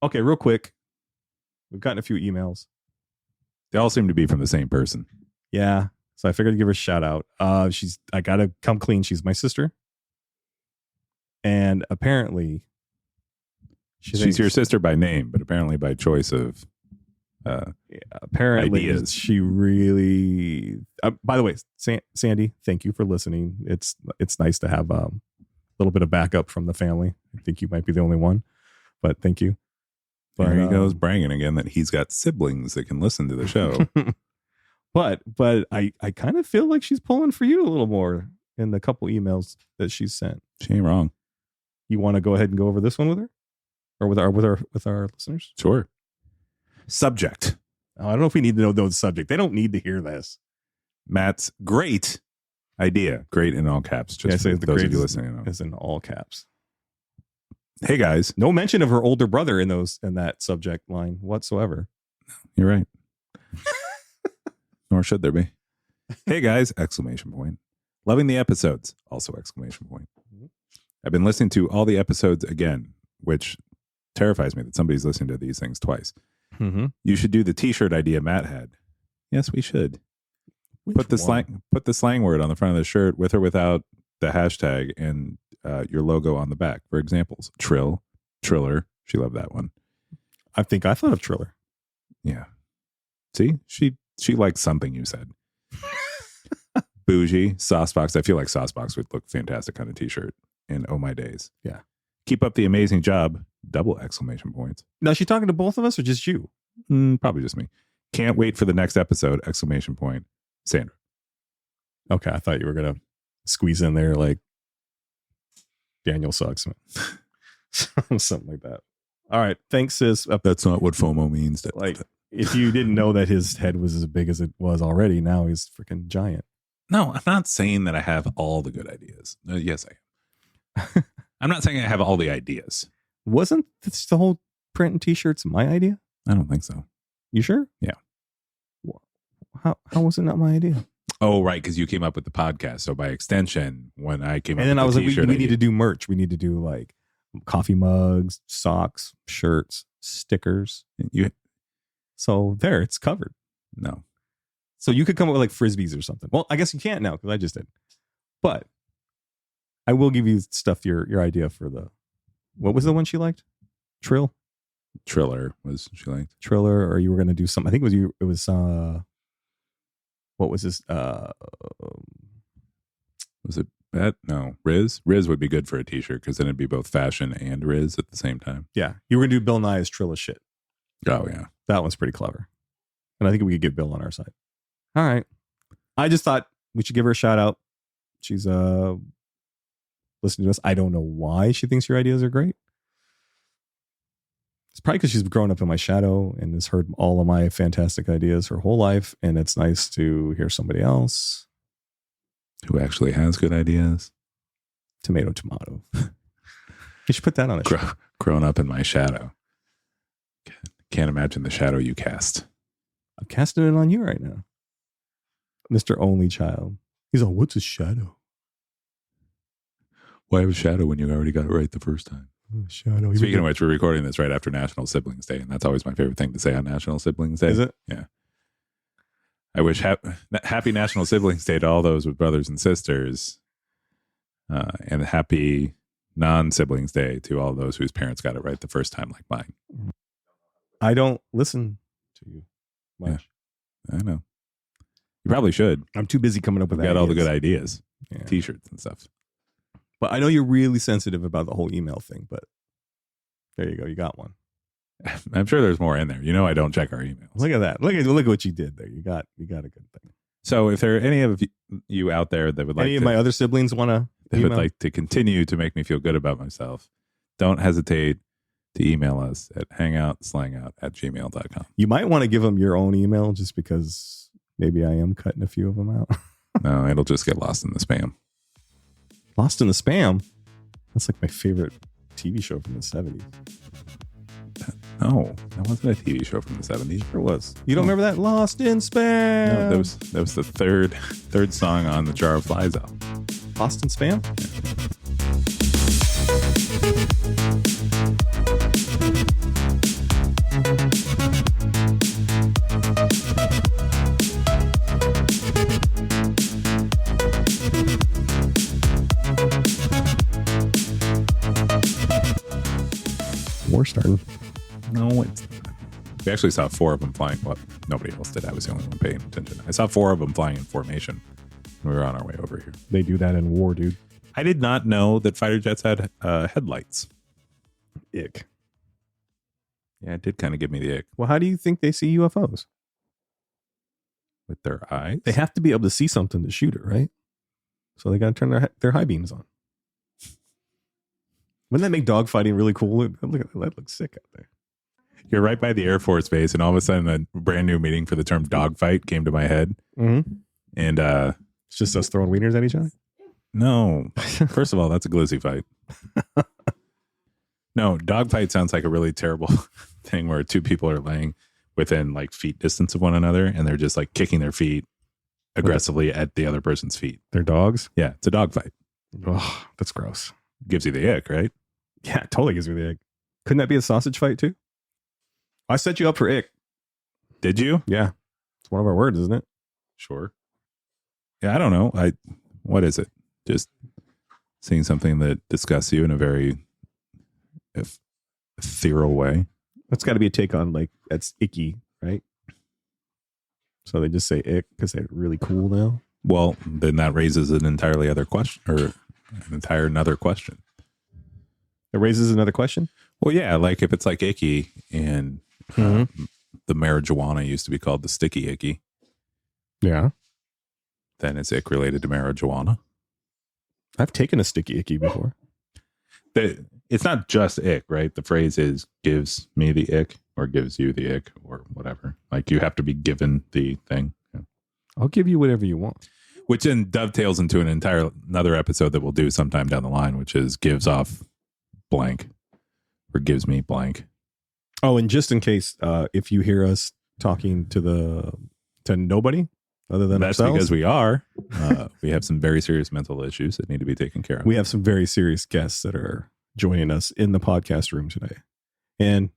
Okay, real quick. We've gotten a few emails. They all seem to be from the same person. Yeah. So I figured to give her a shout out. I gotta come clean. She's my sister. And apparently she's your sister by name, but apparently by choice of apparently ideas. She really by the way, Sandy, thank you for listening. It's nice to have a little bit of backup from the family. I think you might be the only one, but thank you. There he goes bragging again that he's got siblings that can listen to the show. but I kind of feel like she's pulling for you a little more in the couple emails that she's sent. She ain't wrong. You want to go ahead and go over this one with her, or with our listeners? Sure. Subject. Oh, I don't know if we need to know the subject. They don't need to hear this. Matt's great idea. Great in all caps. Just for those of you listening. Is in all caps. Hey guys. No mention of her older brother in that subject line whatsoever. You're right. Nor should there be. Hey guys! Exclamation point. Loving the episodes. Also exclamation point. I've been listening to all the episodes again, which terrifies me that somebody's listening to these things twice. Mm-hmm. You should do the T-shirt idea Matt had. Yes, we should. Put the slang word on the front of the shirt with or without the hashtag and your logo on the back. For examples, Trill, Triller. She loved that one. I think I thought of Triller. Yeah. See, she likes something you said. Bougie, Saucebox. I feel like Saucebox would look fantastic on a T-shirt. And oh my days. Yeah. Keep up the amazing job. Double exclamation points. Now, is she talking to both of us or just you? Probably just me. Can't wait for the next episode. Exclamation point. Sandra. Okay. I thought you were going to squeeze in there like Daniel sucks. Something like that. All right. Thanks, sis. That's not what FOMO means. If you didn't know that his head was as big as it was already, now he's freaking giant. No, I'm not saying that I have all the good ideas. Yes, I am. I'm not saying I have all the ideas. Wasn't this the whole print and T-shirts my idea? I don't think so. You sure? Yeah. How was it not my idea? Oh, right, because you came up with the podcast. So by extension, when I came up with the and then I was like, we need idea, to do merch. We need to do like coffee mugs, socks, shirts, stickers. So there, it's covered. No. So you could come up with like frisbees or something. Well, I guess you can't now because I just did. But I will give you stuff. Your idea for what was the one she liked? Triller was she liked. Triller, or you were going to do something. I think it was you. It was what was this? Was it Bet? No, Riz. Riz would be good for a T-shirt because then it'd be both fashion and Riz at the same time. Yeah, you were going to do Bill Nye's Triller shit. Oh yeah, that one's pretty clever, and I think we could get Bill on our side. All right, I just thought we should give her a shout out. She's listening to us. I don't know why she thinks your ideas are great. It's probably because she's grown up in my shadow and has heard all of my fantastic ideas her whole life. And it's nice to hear somebody else who actually has good ideas. Tomato. You should put that on a show. Grown up in my shadow. Can't imagine the shadow you cast. I'm casting it on you right now. Mr. Only Child. He's like, what's a shadow? Why have a shadow when you already got it right the first time? Shadow. Speaking of which, we're recording this right after National Siblings Day, and that's always my favorite thing to say on National Siblings Day. Is it? Yeah. I wish happy National Siblings Day to all those with brothers and sisters, and happy non-siblings day to all those whose parents got it right the first time, like mine. I don't listen to you much. Yeah, I know. You probably should. I'm too busy coming up with got all the good ideas, T-shirts and stuff. But I know you're really sensitive about the whole email thing, but there you go. You got one. I'm sure there's more in there. You know, I don't check our emails. Look at that. Look at what you did there. You got a good thing. So if there are any of you out there that would like any of my other siblings would like to continue to make me feel good about myself, don't hesitate to email us at hangoutslangout@gmail.com. You might want to give them your own email just because maybe I am cutting a few of them out. No, it'll just get lost in the spam. Lost in the Spam? That's like my favorite TV show from the 70s. No, that wasn't a TV show from the 70s. Sure was. You don't remember that? Lost in Spam? No, that was the third song on the Jar of Flies album. Lost in Spam? Yeah. War starting. No, we actually saw 4 of them flying. Well, nobody else did. I was the only one paying attention. I saw 4 of them flying in formation. We were on our way over here. They do that in war, dude. I did not know that fighter jets had headlights. Ick. Yeah, it did kind of give me the ick. Well, how do you think they see UFOs? With their eyes? They have to be able to see something to shoot it, right? So they got to turn their high beams on. Wouldn't that make dogfighting really cool? Look at that looks sick out there. You're right by the Air Force Base, and all of a sudden a brand new meaning for the term dogfight came to my head. Mm-hmm. And it's just us throwing wieners at each other? No. First of all, that's a glizzy fight. No, dogfight sounds like a really terrible thing where 2 people are laying within like feet distance of one another, and they're just like kicking their feet aggressively at the other person's feet. They're dogs? Yeah, it's a dogfight. Oh, that's gross. Gives you the ick, right? Yeah, it totally gives me the ick. Couldn't that be a sausage fight too? I set you up for ick. Did you? Yeah. It's one of our words, isn't it? Sure. Yeah, I don't know. What is it? Just seeing something that disgusts you in a very ethereal way. That's got to be a take on like, that's icky, right? So they just say ick because they're really cool now. Well, then that raises an entirely other question, or an entire another question. It raises another question? Well, yeah, like if it's like icky and the marijuana used to be called the sticky icky. Yeah. Then is ick related to marijuana? I've taken a sticky icky before. It's not just ick, right? The phrase is gives me the ick or gives you the ick or whatever. Like you have to be given the thing. Yeah. I'll give you whatever you want. Which then dovetails into another episode that we'll do sometime down the line, which is gives off blank or gives me blank. Oh, and just in case, if you hear us talking to nobody other than that's ourselves, because we are. We have some very serious mental issues that need to be taken care of. We have some very serious guests that are joining us in the podcast room today. And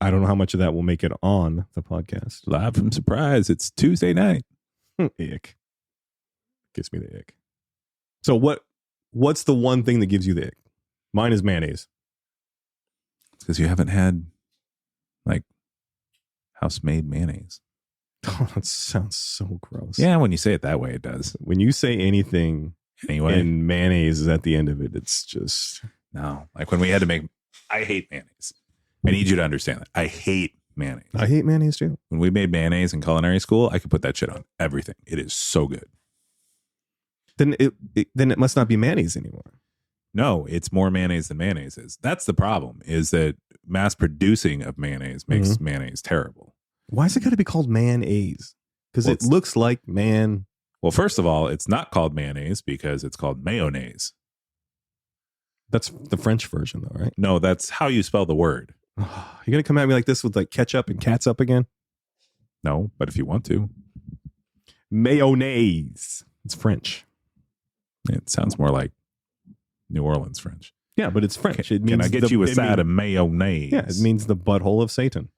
I don't know how much of that will make it on the podcast. Live from Surprise. It's Tuesday night. Ick. Gives me the ick. So what's the one thing that gives you the ick? Mine is mayonnaise. It's because you haven't had like house-made mayonnaise. Oh, that sounds so gross. Yeah, when you say it that way, it does. When you say anything anyway, and mayonnaise is at the end of it, it's just... No. Like when we had to make... I hate mayonnaise. I need you to understand that. I hate mayonnaise. I hate mayonnaise too. When we made mayonnaise in culinary school, I could put that shit on everything. It is so good. Then it must not be mayonnaise anymore. No, it's more mayonnaise than mayonnaise is. That's the problem, is that mass producing of mayonnaise makes mayonnaise terrible. Why is it got to be called mayonnaise? Because it looks like man. Well, first of all, it's not called mayonnaise because it's called mayonnaise. That's the French version, though, right? No, that's how you spell the word. You're going to come at me like this with like ketchup and catsup again? No, but if you want to. Mayonnaise. It's French. It sounds more like New Orleans French. Yeah, but it's French. It means Can I get you a side of mayonnaise? Yeah, it means the butthole of Satan.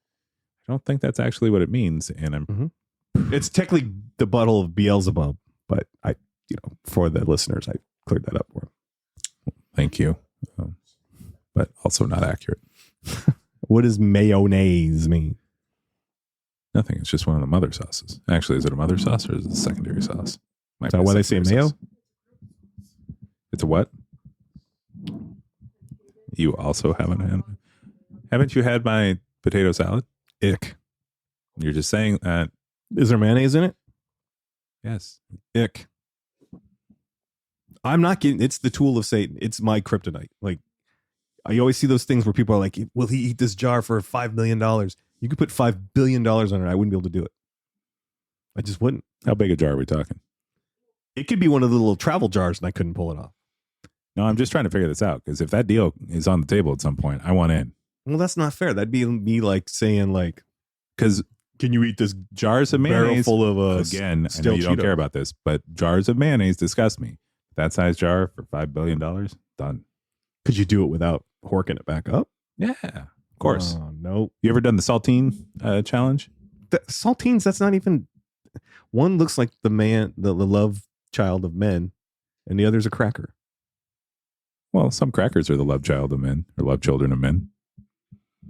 I don't think that's actually what it means. And it's technically the butthole of Beelzebub, but for the listeners, I cleared that up for them. Thank you. But also not accurate. What does mayonnaise mean? Nothing. It's just one of the mother sauces. Actually, is it a mother sauce or is it a secondary sauce? Is that why they say mayo? Sauce. It's a what? You also haven't you had my potato salad? Ick. You're just saying that. Is there mayonnaise in it? Yes. Ick. I'm not getting, it's the tool of Satan. It's my kryptonite. Like, I always see those things where people are like, will he eat this jar for $5 million? You could put $5 billion on it. I wouldn't be able to do it. I just wouldn't. How big a jar are we talking? It could be one of the little travel jars and I couldn't pull it off. No, I'm just trying to figure this out because if that deal is on the table at some point, I want in. Well, that's not fair. That'd be me like saying like, because can you eat this jars of mayonnaise full of again? I know you don't care about this, but jars of mayonnaise disgust me. That size jar for $5 billion, done. Could you do it without horking it back up? Yeah, of course. No. You ever done the saltine challenge? The saltines, that's not even. One looks like the love child of men, and the other's a cracker. Well, some crackers are the love child of men or love children of men.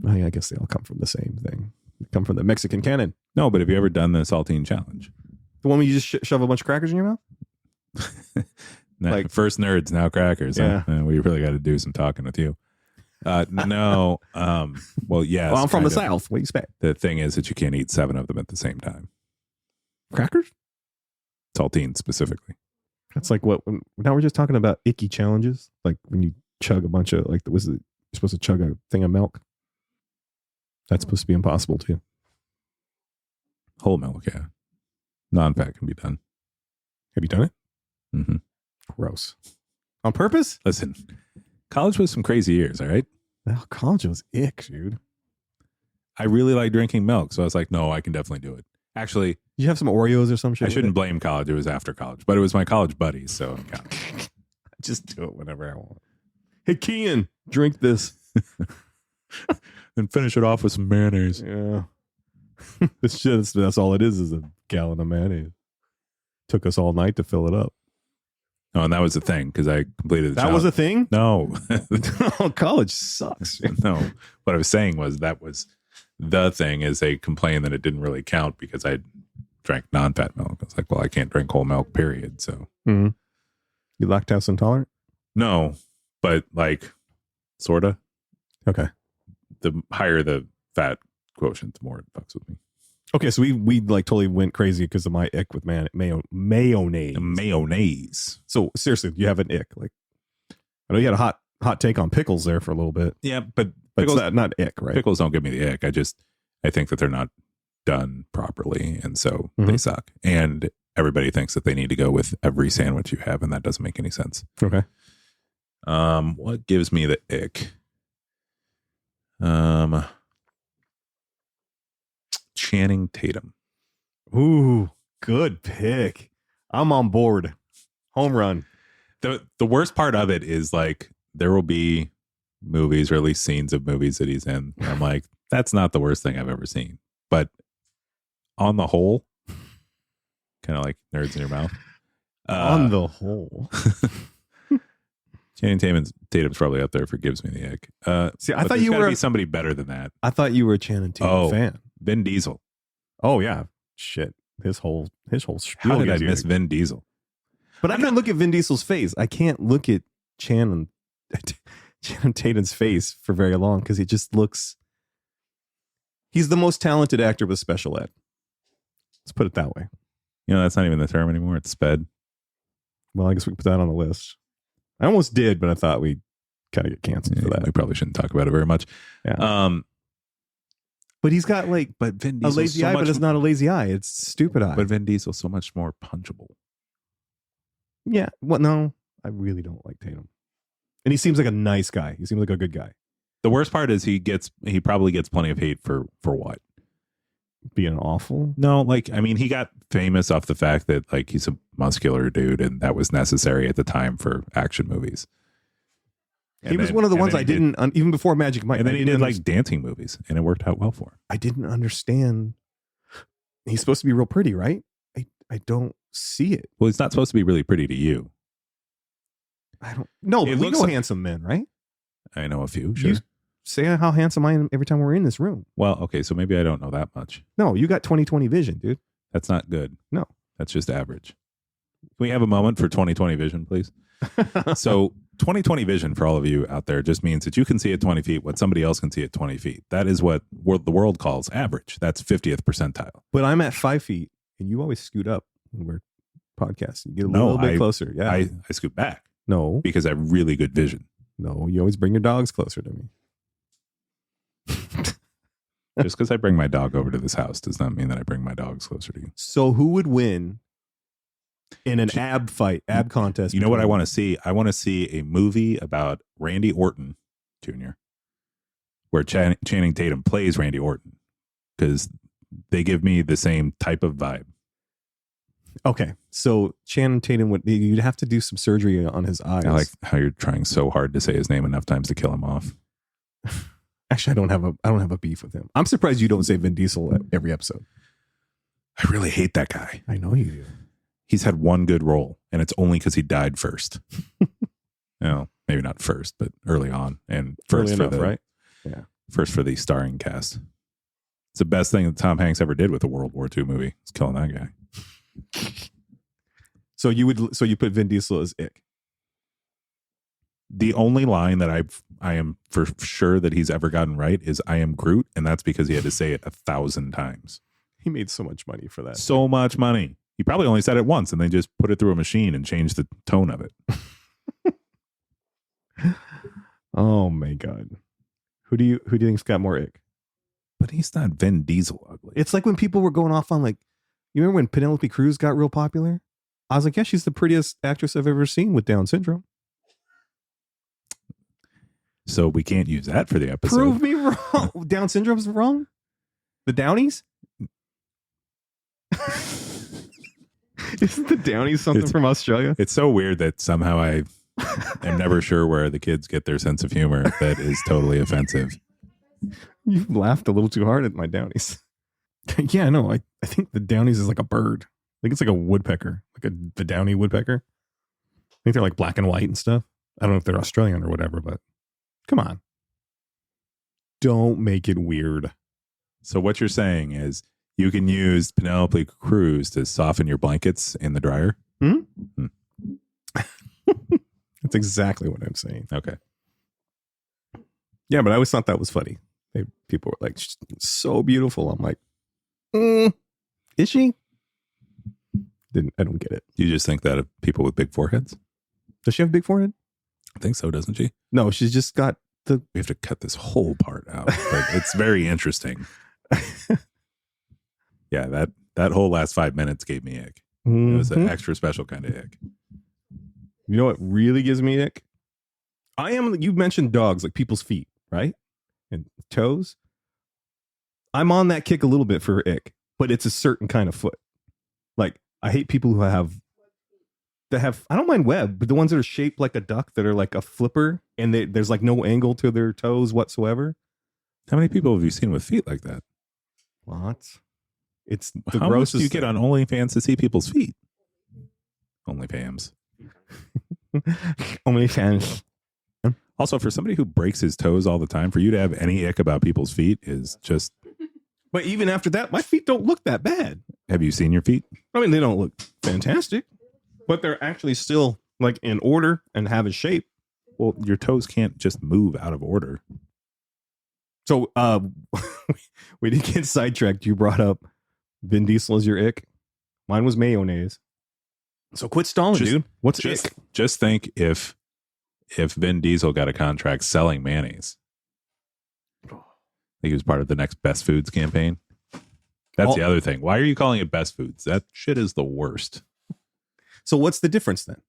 Oh, yeah, I guess they all come from the same thing. They come from the Mexican cannon. No, but have you ever done the saltine challenge? The one where you just shove a bunch of crackers in your mouth? Like first nerds, now crackers. Yeah. Huh? We really got to do some talking with you. No. Well, yes. Well, I'm from the South. What do you expect? The thing is that you can't eat 7 of them at the same time. Crackers? Saltine specifically. That's like what? Now we're just talking about icky challenges. Like when you chug a bunch of, like, you're supposed to chug a thing of milk. That's supposed to be impossible too. Whole milk, yeah. Non-fat can be done. Have you done it? Mm-hmm. Gross. On purpose? Listen, college was some crazy years, all right? Oh, college was ick, dude. I really like drinking milk, so I was like, no, I can definitely do it. Actually, Did you have some Oreos or some shit? I shouldn't blame college. It was after college, but it was my college buddies, so it counts. Just do it whenever I want. Hey, Kean, drink this. And finish it off with some mayonnaise. Yeah. That's all it is a gallon of mayonnaise. Took us all night to fill it up. Oh, and that was the thing, because I completed the That was a thing? No. Oh, college sucks. No. What I was saying was that was the thing, is they complained that it didn't really count because I drank non-fat milk. I was like, well, I can't drink whole milk, period. So You lactose intolerant? no, but like sort of. Okay. The higher the fat quotient, the more it fucks with me. Okay, so we like totally went crazy because of my ick with mayonnaise. Mayonnaise. So seriously, you have an ick. Like, I know you had a hot take on pickles there for a little bit. Yeah, but But pickles, it's not ick, right? pickles don't give me the ick. I think that they're not done properly, and so they suck. And everybody thinks that they need to go with every sandwich you have, and that doesn't make any sense. Okay. What gives me the ick? Channing Tatum. Ooh, good pick. I'm on board. Home run. The worst part of it is, like, there will be movies, or at least scenes of movies that he's in, and I'm like, that's not the worst thing I've ever seen. But on the whole, kind of like nerds in your mouth. On the whole. Channing Tatum's probably up there for gives me the ick. See, I thought you gotta were be somebody better than that. I thought you were a Channing Tatum fan. Vin Diesel. Oh yeah. Shit. His whole spiel. How did I miss Vin Diesel? But I can look at Vin Diesel's face. I can't look at Channing Tatum's face for very long because he just looks. He's the most talented actor with special ed. Let's put it that way. You know, that's not even the term anymore. It's sped. Well, I guess we can put that on the list. I almost did, but I thought we'd kind of get canceled for that. We probably shouldn't talk about it very much. Yeah. But he's got like but Vin a Diesel's lazy eye, but it's not a lazy eye. It's stupid eye. But Vin Diesel's so much more punchable. Yeah. Well, no, I really don't like Tatum. And he seems like a nice guy. He seems like a good guy. The worst part is he probably gets plenty of hate for what? Being awful? No, like, I mean, he got famous off the fact that, like, he's a muscular dude and that was necessary at the time for action movies. He was one of the ones I didn't, even before Magic Mike. And then he did like dancing movies and it worked out well for him. I didn't understand. He's supposed to be real pretty, right? I don't see it. Well, he's not supposed to be really pretty to you. I don't know. But we know handsome men, right? I know a few, sure. You say how handsome I am every time we're in this room. Well, okay, so maybe I don't know that much. No, you got 20/20 vision, dude. That's not good. No. That's just average. Can we have a moment for 20/20 vision, please? So 20/20 vision for all of you out there just means that you can see at 20 feet what somebody else can see at 20 feet. That is what the world calls average. That's 50th percentile. But I'm at 5 feet and you always scoot up when we're podcasting. You get a little bit closer. Yeah. I scoot back. No. Because I have really good vision. No, you always bring your dogs closer to me. Just because I bring my dog over to this house does not mean that I bring my dogs closer to you. So who would win in an ab contest? You know what I want to see? I want to see a movie about Randy Orton Jr. where Channing Tatum plays Randy Orton, because they give me the same type of vibe. Okay, so Channing Tatum you'd have to do some surgery on his eyes. I like how you're trying so hard to say his name enough times to kill him off. Actually, I don't have a beef with him. I'm surprised you don't say Vin Diesel at every episode. I really hate that guy. I know you do. He's had one good role, and it's only because he died first. Maybe not first, but early on, and first early enough, right? Yeah. First for the starring cast. It's the best thing that Tom Hanks ever did with a World War II movie. It's killing that guy. So you put Vin Diesel as Ick. The only line that I am for sure that he's ever gotten right is "I am Groot," and that's because he had to say it 1,000 times. He made so much money for that. So much money. He probably only said it once, and they just put it through a machine and changed the tone of it. Oh my God. Who do you think's got more Ick? But he's not Vin Diesel ugly. It's like when people were going off on like, you remember when Penelope Cruz got real popular? I was like, yeah, she's the prettiest actress I've ever seen with Down syndrome. So we can't use that for the episode. Prove me wrong. Down syndrome's wrong? The Downies? Isn't the Downies something from Australia? It's so weird that somehow I am never sure where the kids get their sense of humor that is totally offensive. You laughed a little too hard at my Downies. Yeah, no, I think the Downies is like a bird. I think it's like a woodpecker, the Downy woodpecker. I think they're like black and white and stuff. I don't know if they're Australian or whatever, but come on. Don't make it weird. So what you're saying is you can use Penelope Cruz to soften your blankets in the dryer? Hmm? That's exactly what I'm saying. Okay. Yeah, but I always thought that was funny. People were like, she's so beautiful. I'm like, is she? I don't get it. You just think that of people with big foreheads? Does she have a big forehead? I think so, doesn't she? No, she's just got We have to cut this whole part out, but it's very interesting. Yeah, that whole last 5 minutes gave me ick. Mm-hmm. It was an extra special kind of ick. You know what really gives me ick? You mentioned dogs, like people's feet, right? And toes. I'm on that kick a little bit for ick, but it's a certain kind of foot. Like, I hate people who have, I don't mind web, but the ones that are shaped like a duck that are like a flipper and there's like no angle to their toes whatsoever. How many people have you seen with feet like that? What? It's the How grossest. much do you get on OnlyFans to see people's feet? OnlyFans. OnlyFans. Also, for somebody who breaks his toes all the time, for you to have any ick about people's feet is just... But even after that, my feet don't look that bad. Have you seen your feet? I mean, they don't look fantastic, but they're actually still like in order and have a shape. Well, your toes can't just move out of order. So we did get sidetracked. You brought up Vin Diesel as your ick. Mine was mayonnaise. So quit stalling, dude. What's ick? Just think if Vin Diesel got a contract selling mayonnaise. I think he was part of the next Best Foods campaign. That's the other thing. Why are you calling it Best Foods? That shit is the worst. So what's the difference then?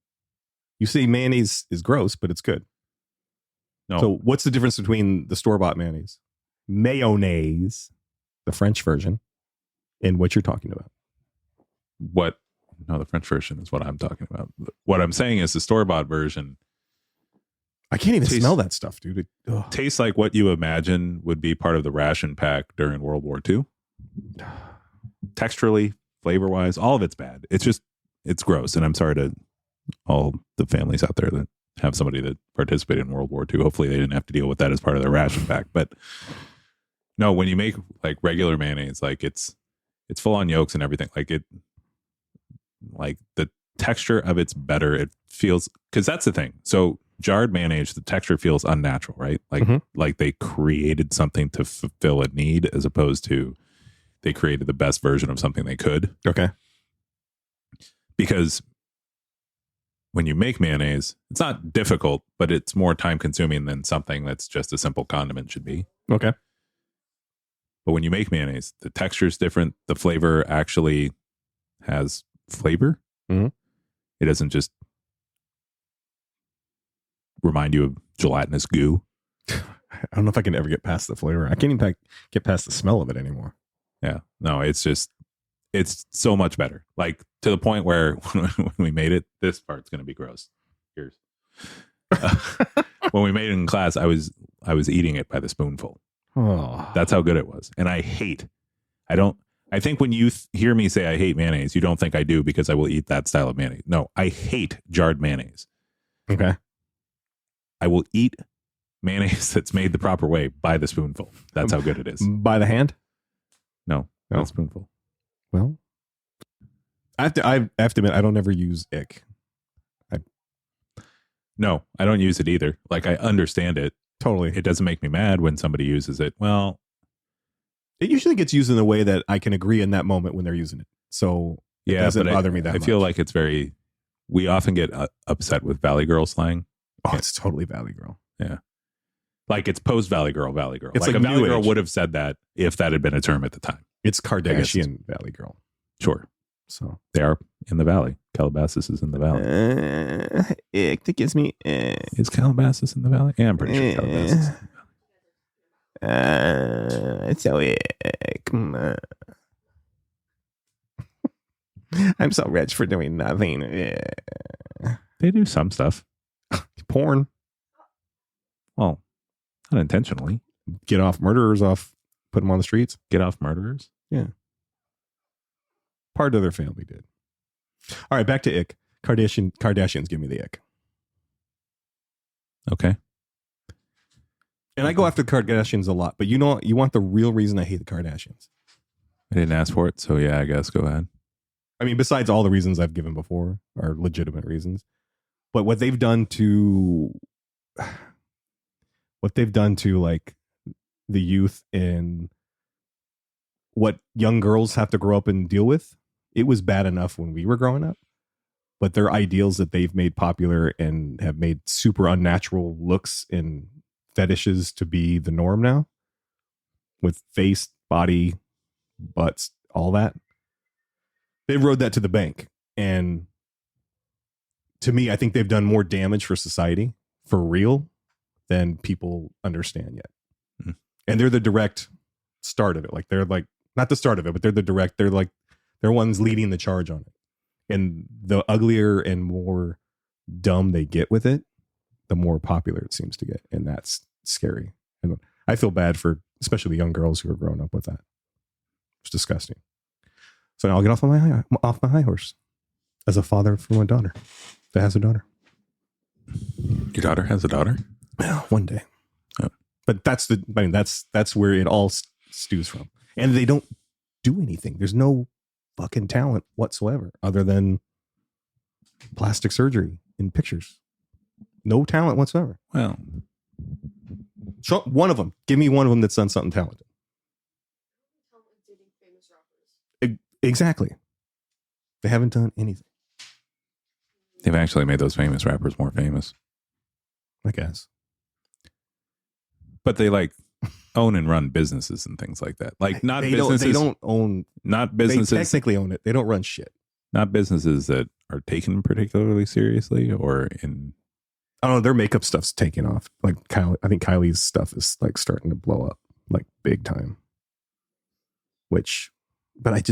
You say mayonnaise is gross, but it's good. No. So what's the difference between the store-bought mayonnaise, the French version, and what you're talking about? No, the French version is what I'm talking about. What I'm saying is the store-bought version. I can't even smell that stuff, dude. Tastes like what you imagine would be part of the ration pack during World War II. Texturally, flavor-wise, all of it's bad. It's gross. And I'm sorry to all the families out there that have somebody that participated in World War II. Hopefully they didn't have to deal with that as part of their ration pack. But no, when you make like regular mayonnaise, like it's full on yolks and everything. Like the texture of it's better. It feels, because that's the thing. So jarred mayonnaise, the texture feels unnatural, right? Like they created something to fulfill a need as opposed to they created the best version of something they could. Okay. Because when you make mayonnaise, it's not difficult, but it's more time consuming than something that's just a simple condiment should be. Okay. But when you make mayonnaise, the texture is different. The flavor actually has flavor. Mm-hmm. It doesn't just remind you of gelatinous goo. I don't know if I can ever get past the flavor. I can't even get past the smell of it anymore. Yeah. No, it's so much better. Like to the point where when we made it, this part's going to be gross. Here's when we made it in class, I was eating it by the spoonful. Oh. That's how good it was. And I think when you hear me say I hate mayonnaise, you don't think I do because I will eat that style of mayonnaise. No, I hate jarred mayonnaise. Okay. I will eat mayonnaise that's made the proper way by the spoonful. That's how good it is. By the hand? No, not a spoonful. Well, I have to admit, I don't ever use ick. No, I don't use it either. Like, I understand it. Totally. It doesn't make me mad when somebody uses it. Well, it usually gets used in a way that I can agree in that moment when they're using it. So it doesn't bother me that much. I feel like it's very, we often get upset with Valley Girl slang. Oh, it's totally Valley Girl. Yeah. Like, it's post Valley Girl, Valley Girl. It's like like a Valley New Girl Age. would have said that if that had been a term at the time. It's Kardashian Valley Girl. Sure. So they are in the valley. Calabasas is in the valley. Ick, that gives me. Is Calabasas in the valley? Yeah, I'm pretty sure Calabasas is in the valley. It's so ick. I'm so rich for doing nothing. They do some stuff. Porn. Well, unintentionally. Get off murderers off. Put them on the streets. Get off murderers. Yeah. Part of their family did. All right, back to ick. Kardashians give me the ick. Okay. And I go after the Kardashians a lot, but you want the real reason I hate the Kardashians. I didn't ask for it, so yeah, I guess go ahead. I mean, besides all the reasons I've given before are legitimate reasons, but what they've done to like the youth and what young girls have to grow up and deal with, it was bad enough when we were growing up, but their ideals that they've made popular and have made super unnatural looks and fetishes to be the norm now, with face, body, butts, all that. They rode that to the bank. And to me, I think they've done more damage for society for real than people understand yet. Mm. And they're the direct start of it. Like, they're like, not the start of it, but they're ones leading the charge on it. And the uglier and more dumb they get with it, the more popular it seems to get. And that's scary. And I feel bad for especially the young girls who are growing up with that. It's disgusting. So now I'll get off my high horse as a father for my daughter that has a daughter. Your daughter has a daughter? Yeah, one day. Oh. But that's where it all stews from. And they don't do anything. There's no fucking talent whatsoever other than plastic surgery in pictures. No talent whatsoever. Well, show one of them. Give me one of them that's done something talented. Exactly. They haven't done anything. they've actually made those famous rappers more famous. I guess. But they like own and run businesses and things like that. Like not they businesses. They don't own. Not businesses. They technically own it. They don't run shit. Not businesses that are taken particularly seriously or in. I don't know. Their makeup stuff's taking off. Like Kylie, I think Kylie's stuff is like starting to blow up like big time. But I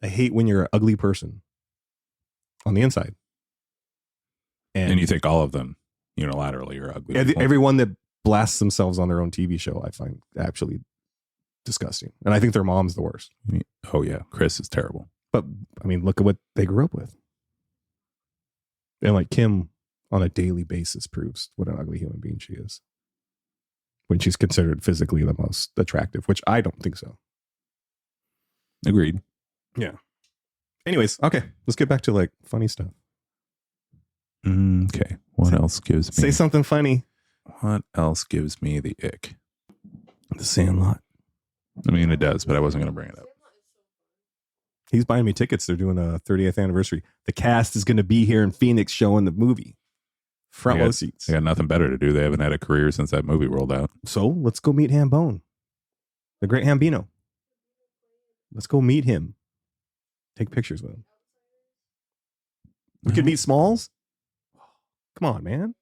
hate when you're an ugly person on the inside. And you think all of them unilaterally are ugly. Everyone that blasts themselves on their own TV show, I find actually disgusting. And I think their mom's the worst. Oh yeah. Chris is terrible. But I mean, look at what they grew up with. And like Kim on a daily basis proves what an ugly human being she is. When she's considered physically the most attractive, which I don't think so. Agreed. Yeah. Anyways, okay. Let's get back to like funny stuff. Okay. What else gives me... Say something funny. What else gives me the ick? The Sandlot. I mean, it does, but I wasn't going to bring it up. He's buying me tickets. They're doing a 30th anniversary. The cast is going to be here in Phoenix showing the movie. Front row seats. They got nothing better to do. They haven't had a career since that movie rolled out. So let's go meet Hambone. The great Hambino. Let's go meet him. Take pictures with him. We could meet Smalls. Come on, man.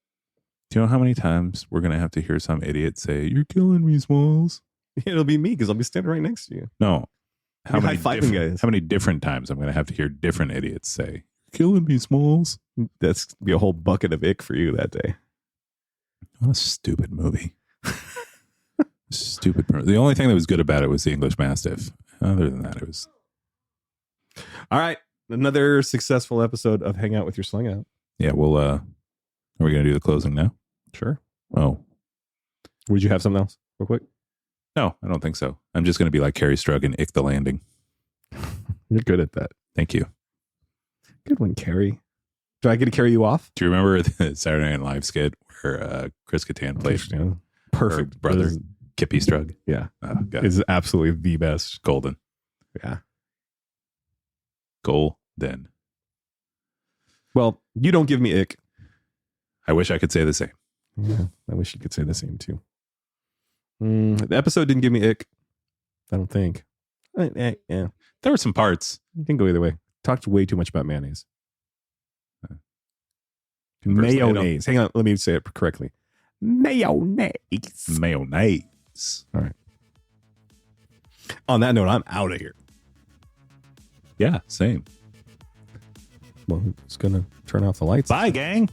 Do you know how many times we're going to have to hear some idiot say, "You're killing me, Smalls"? It'll be me because I'll be standing right next to you. No. How many guys? How many different times I'm going to have to hear different idiots say, "Killing me, Smalls"? That's be a whole bucket of ick for you that day. What a stupid movie. Stupid. The only thing that was good about it was the English Mastiff. Other than that, it was... All right. Another successful episode of Hang Out with Your Slang Out. Yeah, well, are we going to do the closing now? Sure. Oh, Would you have something else real quick? no, I don't think so. I'm just going to be like Carrie Strug and Ick the Landing. You're good at that. Thank you. Good one, Carrie. Do I get to carry you off? Do you remember the Saturday Night Live skit where Chris Kattan played Yeah. Perfect. her brother, This is- Kippy Strug? yeah. Oh, God. It's absolutely the best. Golden. Yeah. Golden. Well, you don't give me ick. I wish I could say the same. Yeah. I wish you could say the same too. The episode didn't give me ick. I don't think. Yeah. There were some parts. It can go either way. Talked way too much about mayonnaise. Conversely, I don't- Mayonnaise. Hang on. Let me say it correctly. Mayonnaise. Mayonnaise. On that note, I'm out of here. Yeah, same. Well, who's going to turn off the lights? Bye, gang.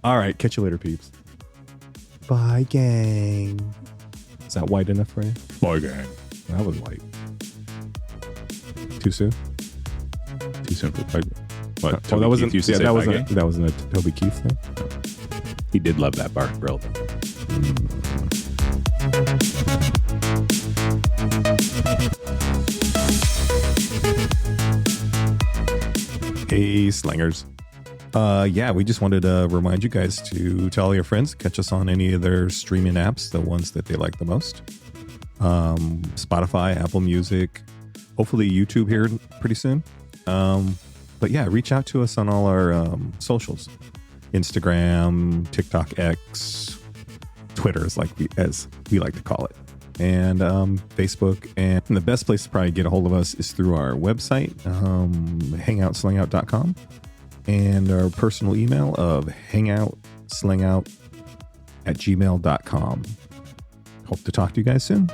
All right. Catch you later, peeps. Bye, gang. Is that white enough for you? Bye, gang. That was white. Too soon? Too soon for What? Oh, Toby that wasn't. Keith used to Yeah, say that bye, wasn't. gang? That wasn't a Toby Keith thing. He did love that bar and grill, though. Hey, slangers. Yeah, we just wanted to remind you guys to tell all your friends, catch us on any of their streaming apps, the ones that they like the most. Spotify, Apple Music, hopefully YouTube here pretty soon. But yeah, reach out to us on all our socials. Instagram, TikTok, X, Twitter is as we like to call it. And Facebook. And the best place to probably get a hold of us is through our website, hangoutslangout.com, and our personal email of hangoutslangout@gmail.com. Hope to talk to you guys soon.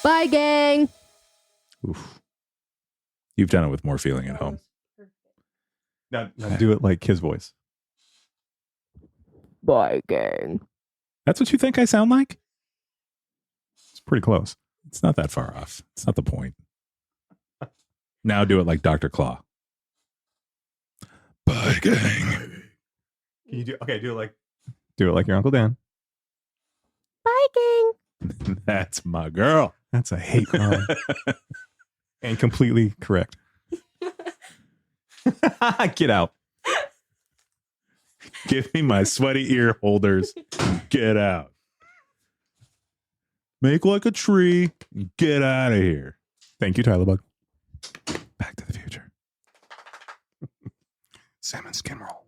Bye, gang. Oof. You've done it with more feeling at home. Now do it like his voice. Bye, gang. That's what you think I sound like? It's pretty close. It's not that far off. It's not the point. Now do it like Dr. Claw. Bye, gang. Can you do it like your Uncle Dan. Bye, gang. That's my girl. That's a hate crime. And completely correct. Get out. Give me my sweaty ear holders. Get out. Make like a tree. Get out of here. Thank you, Tyler Bug. Back to the future. Salmon skin roll.